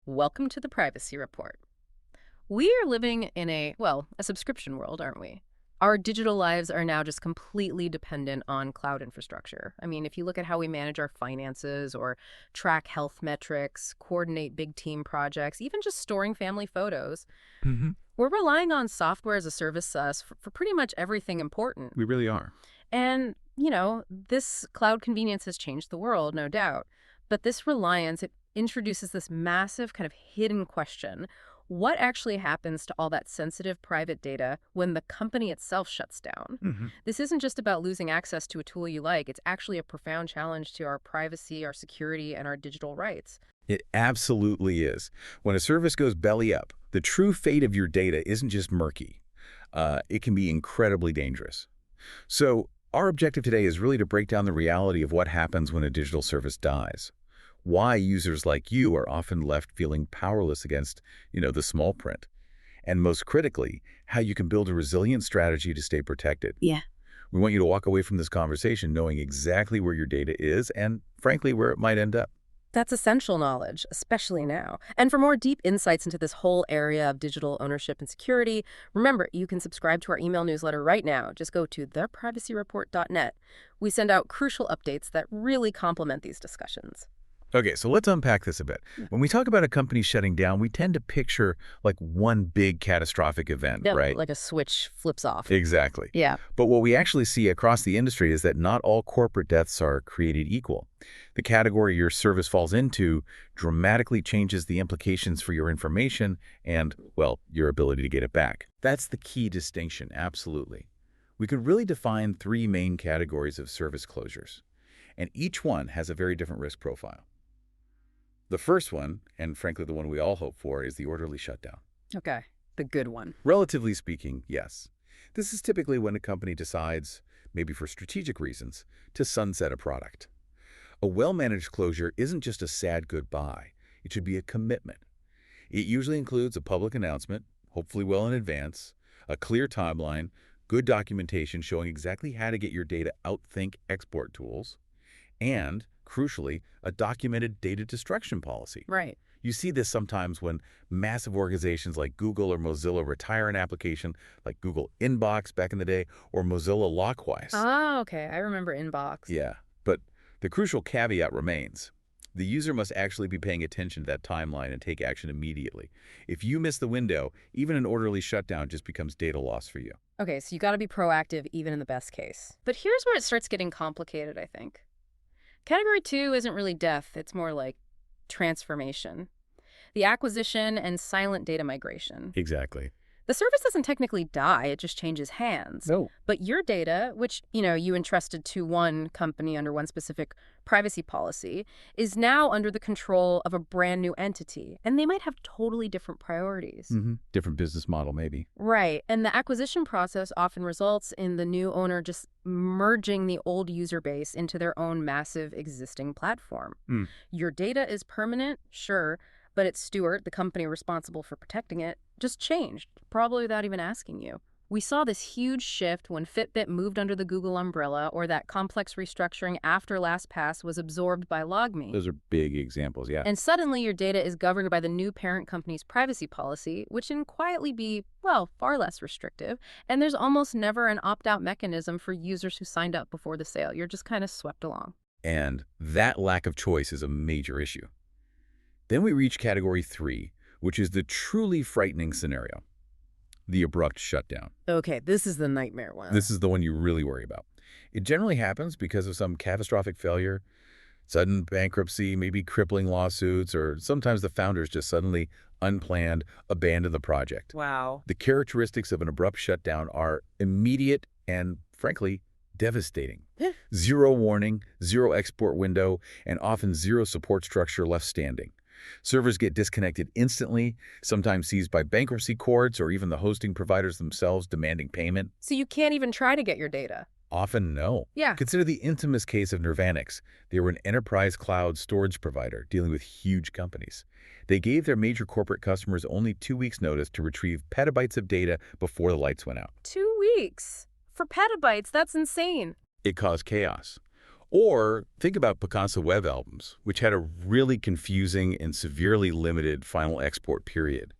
Welcome to the Privacy Report. We are living in a subscription world, aren't we? Our digital lives are now just completely dependent on cloud infrastructure. I mean, if you look at how we manage our finances or track health metrics, coordinate big team projects, even just storing family photos, hmm we're relying on software as a service SaaS for pretty much everything important. We really are. And, this cloud convenience has changed the world, no doubt. But this reliance, it introduces this massive kind of hidden question. What actually happens to all that sensitive private data when the company itself shuts down? hmm This isn't just about losing access to a tool you like. It's actually a profound challenge to our privacy, our security, and our digital rights. It absolutely is. When a service goes belly up, the true fate of your data isn't just murky. It can be incredibly dangerous. So our objective today is really to break down the reality of what happens when a digital service dies. Why users like you are often left feeling powerless against, the small print. And most critically, how you can build a resilient strategy to stay protected. Yeah. We want you to walk away from this conversation knowing exactly where your data is and, frankly, where it might end up. That's essential knowledge, especially now. And for more deep insights into this whole area of digital ownership and security, remember, you can subscribe to our email newsletter right now. Just go to theprivacyreport.net. We send out crucial updates that really complement these discussions. Okay, so let's unpack this a bit. When we talk about a company shutting down, we tend to picture like one big catastrophic event, Yep, right? like a switch flips off. Exactly. Yeah. But what we actually see across the industry is that not all corporate deaths are created equal. The category your service falls into dramatically changes the implications for your information and, well, your ability to get it back. That's the key distinction, absolutely. We could really define three main categories of service closures, and each one has a very different risk profile. The first one, and frankly the one we all hope for, is the orderly shutdown. Okay, the good one. Relatively speaking, yes. This is typically when a company decides, maybe for strategic reasons, to sunset a product. A well-managed closure isn't just a sad goodbye. It should be a commitment. It usually includes a public announcement, hopefully well in advance, a clear timeline, good documentation showing exactly how to get your data out think export tools, and, crucially, a documented data destruction policy. Right. You see this sometimes when massive organizations like Google or Mozilla retire an application like Google Inbox back in the day or Mozilla Lockwise. Oh, okay. I remember Inbox. Yeah, but the crucial caveat remains. The user must actually be paying attention to that timeline and take action immediately. If you miss the window, even an orderly shutdown just becomes data loss for you. Okay, so you got to be proactive even in the best case. But here's where it starts getting complicated, I think. Category 2 isn't really death. It's more like transformation. The acquisition and silent data migration. Exactly. The service doesn't technically die, it just changes hands. No. But your data, which, you entrusted to one company under one specific privacy policy, is now under the control of a brand new entity. And they might have totally different priorities. Different business model, maybe. Right. And the acquisition process often results in the new owner just merging the old user base into their own massive existing platform. Your data is permanent, sure, but its steward, the company responsible for protecting it, just changed, probably without even asking you. We saw this huge shift when Fitbit moved under the Google umbrella, or that complex restructuring after LastPass was absorbed by LogMe. Those are big examples, yeah. And suddenly your data is governed by the new parent company's privacy policy, which can quietly be, far less restrictive. And there's almost never an opt-out mechanism for users who signed up before the sale. You're just kind of swept along. And that lack of choice is a major issue. Then we reach category 3, which is the truly frightening scenario, the abrupt shutdown. Okay, this is the nightmare one. This is the one you really worry about. It generally happens because of some catastrophic failure, sudden bankruptcy, maybe crippling lawsuits, or sometimes the founders just suddenly, unplanned, abandon the project. Wow. The characteristics of an abrupt shutdown are immediate and, frankly, devastating. Zero warning, zero export window, and often zero support structure left standing. Servers get disconnected instantly, sometimes seized by bankruptcy courts or even the hosting providers themselves demanding payment. So you can't even try to get your data. Often, no. Yeah. Consider the infamous case of Nirvanix. They were an enterprise cloud storage provider dealing with huge companies. They gave their major corporate customers only 2 weeks' notice to retrieve petabytes of data before the lights went out. 2 weeks? For petabytes, that's insane. It caused chaos. Or think about Picasso web albums, which had a really confusing and severely limited final export period.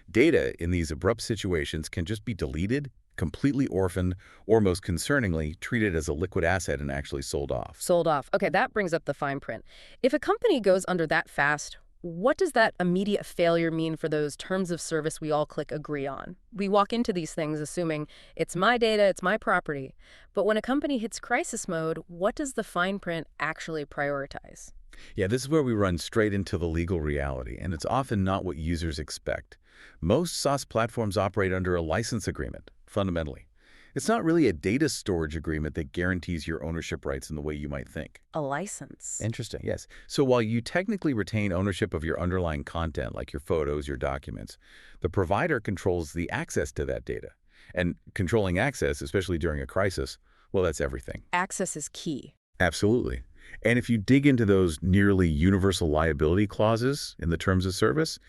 Data in these abrupt situations can just be deleted, completely orphaned, or most concerningly, treated as a liquid asset and actually sold off. Sold off. Okay, that brings up the fine print. If a company goes under that fast, what does that immediate failure mean for those terms of service we all click agree on? We walk into these things assuming it's my data, it's my property. But when a company hits crisis mode, what does the fine print actually prioritize? Yeah, this is where we run straight into the legal reality, and it's often not what users expect. Most SaaS platforms operate under a license agreement, fundamentally. It's not really a data storage agreement that guarantees your ownership rights in the way you might think. A license. Interesting, yes. So while you technically retain ownership of your underlying content, like your photos, your documents, the provider controls the access to that data. And controlling access, especially during a crisis, well, that's everything. Access is key. Absolutely. And if you dig into those nearly universal liability clauses in the terms of service,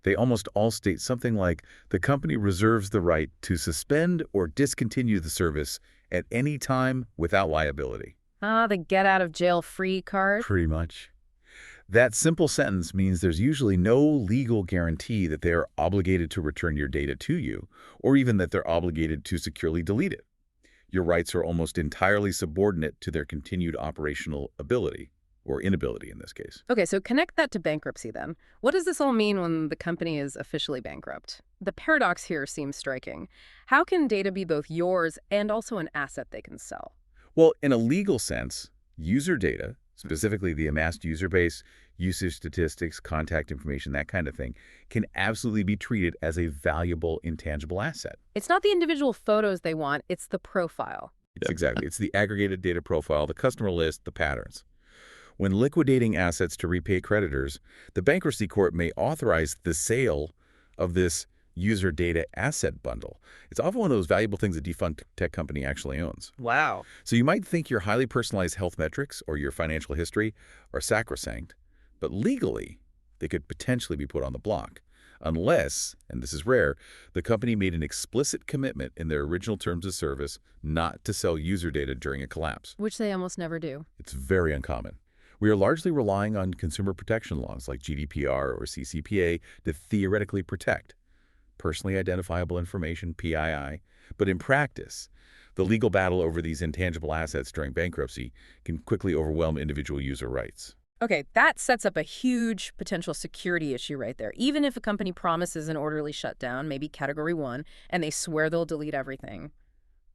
they almost all state something like the company reserves the right to suspend or discontinue the service at any time without liability. Ah, the get out of jail free card. Pretty much. That simple sentence means there's usually no legal guarantee that they are obligated to return your data to you, or even that they're obligated to securely delete it. Your rights are almost entirely subordinate to their continued operational ability, or inability in this case. Okay, so connect that to bankruptcy then. What does this all mean when the company is officially bankrupt? The paradox here seems striking. How can data be both yours and also an asset they can sell? Well, in a legal sense, user data, specifically the amassed user base, usage statistics, contact information, that kind of thing, can absolutely be treated as a valuable, intangible asset. It's not the individual photos they want, it's the profile. Yes, exactly. It's the aggregated data profile, the customer list, the patterns. When liquidating assets to repay creditors, the bankruptcy court may authorize the sale of this user data asset bundle. It's often one of those valuable things a defunct tech company actually owns. Wow. So you might think your highly personalized health metrics or your financial history are sacrosanct, but legally, they could potentially be put on the block. Unless, and this is rare, the company made an explicit commitment in their original terms of service not to sell user data during a collapse. Which they almost never do. It's very uncommon. We are largely relying on consumer protection laws like GDPR or CCPA to theoretically protect personally identifiable information, PII. But in practice, the legal battle over these intangible assets during bankruptcy can quickly overwhelm individual user rights. Okay, that sets up a huge potential security issue right there. Even if a company promises an orderly shutdown, maybe category 1, and they swear they'll delete everything,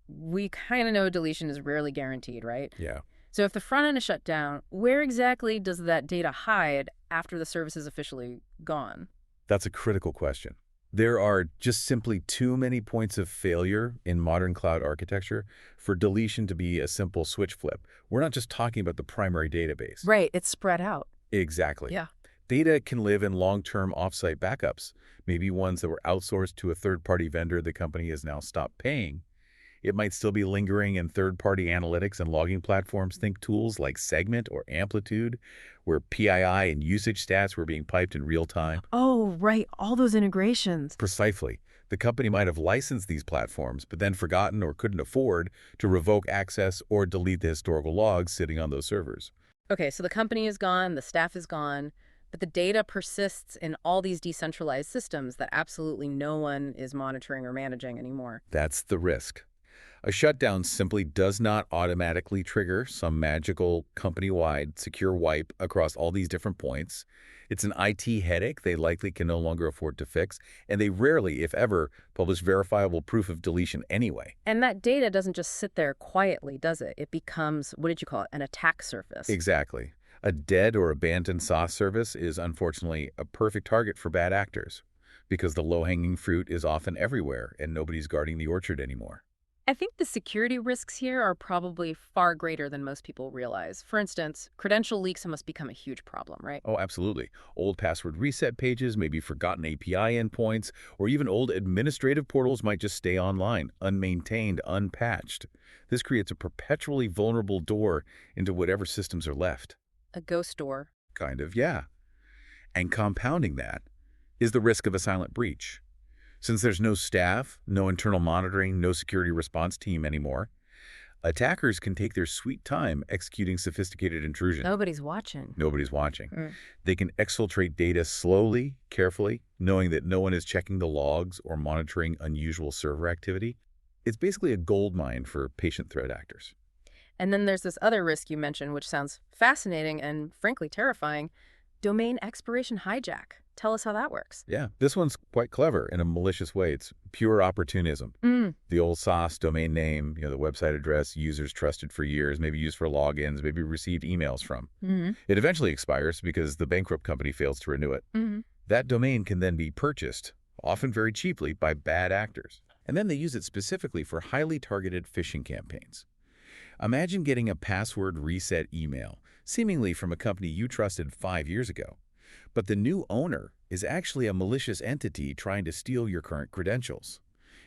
we kind of know deletion is rarely guaranteed, right? Yeah. So if the front end is shut down, where exactly does that data hide after the service is officially gone? That's a critical question. There are just simply too many points of failure in modern cloud architecture for deletion to be a simple switch flip. We're not just talking about the primary database. Right, it's spread out. Exactly. Yeah. Data can live in long-term offsite backups, maybe ones that were outsourced to a third-party vendor the company has now stopped paying. It might still be lingering in third-party analytics and logging platforms. Think tools like Segment or Amplitude, where PII and usage stats were being piped in real time. Oh, right, all those integrations. Precisely. The company might have licensed these platforms, but then forgotten or couldn't afford to revoke access or delete the historical logs sitting on those servers. Okay, so the company is gone, the staff is gone, but the data persists in all these decentralized systems that absolutely no one is monitoring or managing anymore. That's the risk. A shutdown simply does not automatically trigger some magical company-wide secure wipe across all these different points. It's an IT headache they likely can no longer afford to fix, and they rarely, if ever, publish verifiable proof of deletion anyway. And that data doesn't just sit there quietly, does it? It becomes, what did you call it, an attack surface. Exactly. A dead or abandoned SaaS service is unfortunately a perfect target for bad actors, because the low-hanging fruit is often everywhere and nobody's guarding the orchard anymore. I think the security risks here are probably far greater than most people realize. For instance, credential leaks must become a huge problem, right? Oh, absolutely. Old password reset pages, maybe forgotten API endpoints, or even old administrative portals might just stay online, unmaintained, unpatched. This creates a perpetually vulnerable door into whatever systems are left. A ghost door. Kind of, yeah. And compounding that is the risk of a silent breach. Since there's no staff, no internal monitoring, no security response team anymore, Attackers can take their sweet time executing sophisticated intrusion. Nobody's watching. Nobody's watching. Mm. They can exfiltrate data slowly, carefully, knowing that no one is checking the logs or monitoring unusual server activity. It's basically a gold mine for patient threat actors. And then there's this other risk you mentioned, which sounds fascinating and frankly terrifying. Domain expiration hijack. Tell us how that works. Yeah, this one's quite clever in a malicious way. It's pure opportunism. The old SaaS domain name, the website address users trusted for years, maybe used for logins, maybe received emails from. It eventually expires because the bankrupt company fails to renew it. That domain can then be purchased, often very cheaply, by bad actors. And then they use it specifically for highly targeted phishing campaigns. Imagine getting a password reset email, seemingly from a company you trusted 5 years ago. But the new owner is actually a malicious entity trying to steal your current credentials.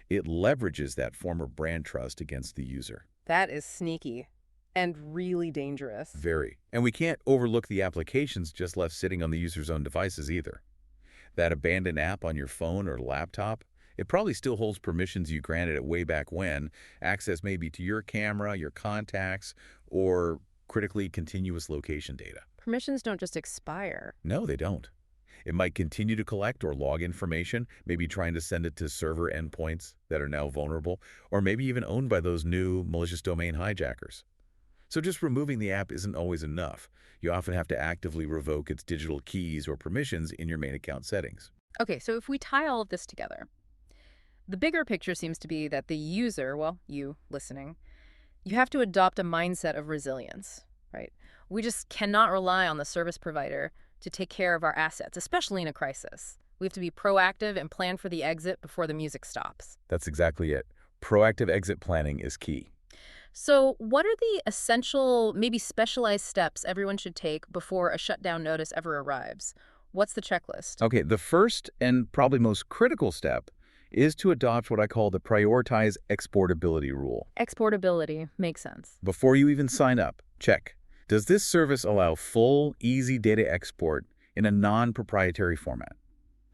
It leverages that former brand trust against the user. That is sneaky and really dangerous. Very. And we can't overlook the applications just left sitting on the user's own devices either. That abandoned app on your phone or laptop, it probably still holds permissions you granted it way back when, access maybe to your camera, your contacts, or critically continuous location data. Permissions don't just expire. No, they don't. It might continue to collect or log information, maybe trying to send it to server endpoints that are now vulnerable, or maybe even owned by those new malicious domain hijackers. So just removing the app isn't always enough. You often have to actively revoke its digital keys or permissions in your main account settings. Okay, so if we tie all of this together, the bigger picture seems to be that the user, well, you listening, you have to adopt a mindset of resilience, right? We just cannot rely on the service provider to take care of our assets, especially in a crisis. We have to be proactive and plan for the exit before the music stops. That's exactly it. Proactive exit planning is key. So what are the essential, maybe specialized steps everyone should take before a shutdown notice ever arrives? What's the checklist? Okay, the first and probably most critical step is to adopt what I call the prioritize exportability rule. Exportability makes sense. Before you even sign up, check. Does this service allow full, easy data export in a non-proprietary format?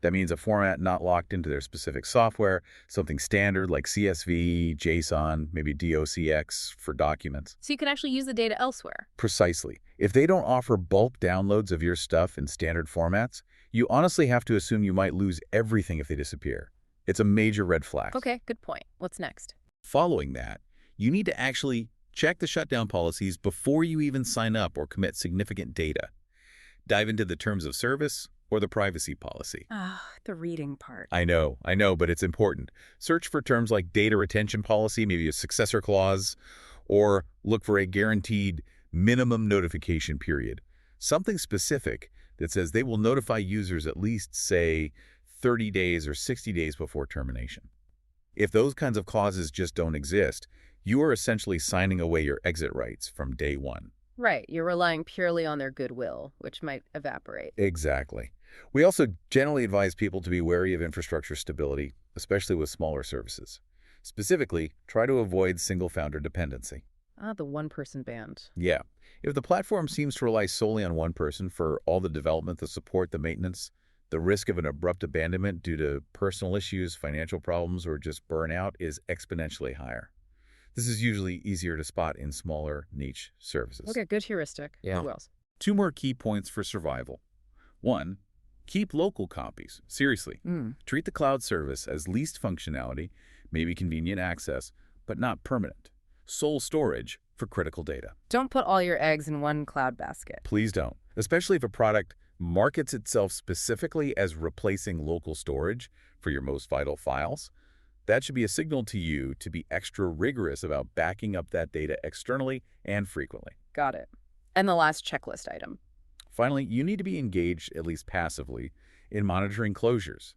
That means a format not locked into their specific software, something standard like CSV, JSON, maybe DOCX for documents. So you can actually use the data elsewhere. Precisely. If they don't offer bulk downloads of your stuff in standard formats, you honestly have to assume you might lose everything if they disappear. It's a major red flag. Okay, good point. What's next? Following that, you need to actually check the shutdown policies before you even sign up or commit significant data. Dive into the terms of service or the privacy policy. The reading part. I know, but it's important. Search for terms like data retention policy, maybe a successor clause, or look for a guaranteed minimum notification period. Something specific that says they will notify users at least, say, 30 days or 60 days before termination. If those kinds of clauses just don't exist, you are essentially signing away your exit rights from day one. Right, you're relying purely on their goodwill, which might evaporate. Exactly. We also generally advise people to be wary of infrastructure stability, especially with smaller services. Specifically, try to avoid single-founder dependency. The one-person band. Yeah. If the platform seems to rely solely on one person for all the development, the support, the maintenance, the risk of an abrupt abandonment due to personal issues, financial problems, or just burnout is exponentially higher. This is usually easier to spot in smaller niche services. Okay, good heuristic. Yeah. Who else? 2 more key points for survival. 1, keep local copies. Seriously. Treat the cloud service as least functionality, maybe convenient access, but not permanent. Sole storage for critical data. Don't put all your eggs in one cloud basket. Please don't, especially if a product markets itself specifically as replacing local storage for your most vital files. That should be a signal to you to be extra rigorous about backing up that data externally and frequently. Got it. And the last checklist item. Finally, you need to be engaged, at least passively, in monitoring closures.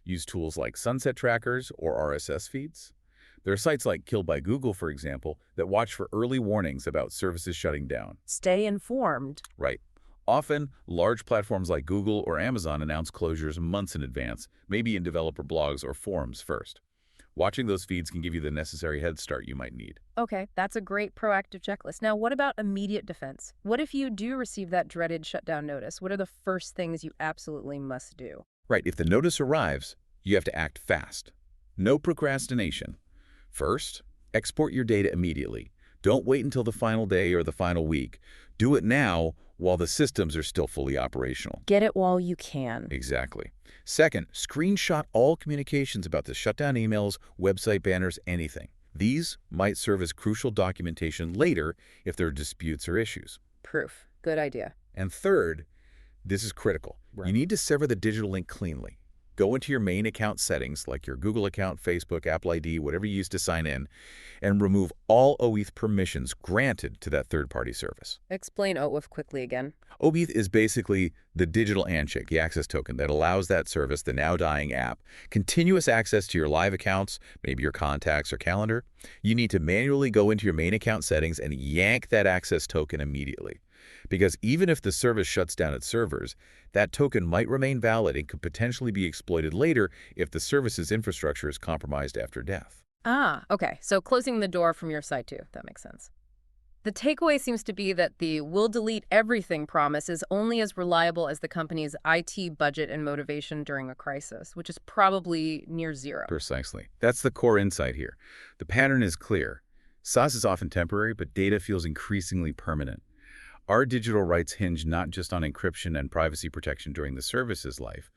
Use tools like sunset trackers or RSS feeds. There are sites like Killed by Google, for example, that watch for early warnings about services shutting down. Stay informed. Right. Often, large platforms like Google or Amazon announce closures months in advance, maybe in developer blogs or forums first. Watching those feeds can give you the necessary head start you might need. Okay, that's a great proactive checklist. Now, what about immediate defense? What if you do receive that dreaded shutdown notice? What are the first things you absolutely must do? Right, if the notice arrives, you have to act fast. No procrastination. First, export your data immediately. Don't wait until the final day or the final week. Do it now while the systems are still fully operational. Get it while you can. Exactly. Second, screenshot all communications about the shutdown emails, website banners, anything. These might serve as crucial documentation later if there are disputes or issues. Proof. Good idea. And third, this is critical. Right. You need to sever the digital link cleanly. Go into your main account settings, like your Google account, Facebook, Apple ID, whatever you use to sign in, and remove all OAuth permissions granted to that third-party service. Explain OAuth quickly again. OAuth is basically the digital handshake, the access token that allows that service, the now dying app, continuous access to your live accounts, maybe your contacts or calendar. You need to manually go into your main account settings and yank that access token immediately. Because even if the service shuts down its servers, that token might remain valid and could potentially be exploited later if the service's infrastructure is compromised after death. Ah, okay. So closing the door from your side too. That makes sense. The takeaway seems to be that the "we'll delete everything" promise is only as reliable as the company's IT budget and motivation during a crisis, which is probably near zero. Precisely. That's the core insight here. The pattern is clear. SaaS is often temporary, but data feels increasingly permanent. Our digital rights hinge not just on encryption and privacy protection during the service's life,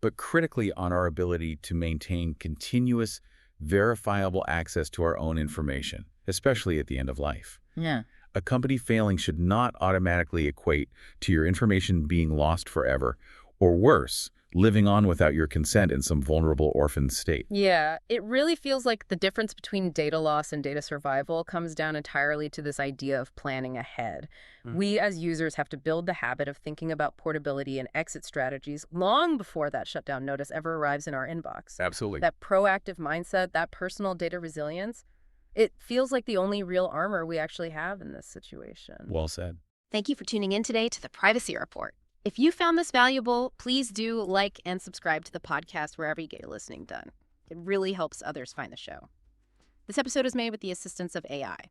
but critically on our ability to maintain continuous, verifiable access to our own information, especially at the end of life. Yeah. A company failing should not automatically equate to your information being lost forever, or worse, living on without your consent in some vulnerable orphan state. Yeah, it really feels like the difference between data loss and data survival comes down entirely to this idea of planning ahead. We as users have to build the habit of thinking about portability and exit strategies long before that shutdown notice ever arrives in our inbox. Absolutely. That proactive mindset, that personal data resilience, it feels like the only real armor we actually have in this situation. Well said. Thank you for tuning in today to the Privacy Report. If you found this valuable, please do like and subscribe to the podcast wherever you get your listening done. It really helps others find the show. This episode is made with the assistance of AI.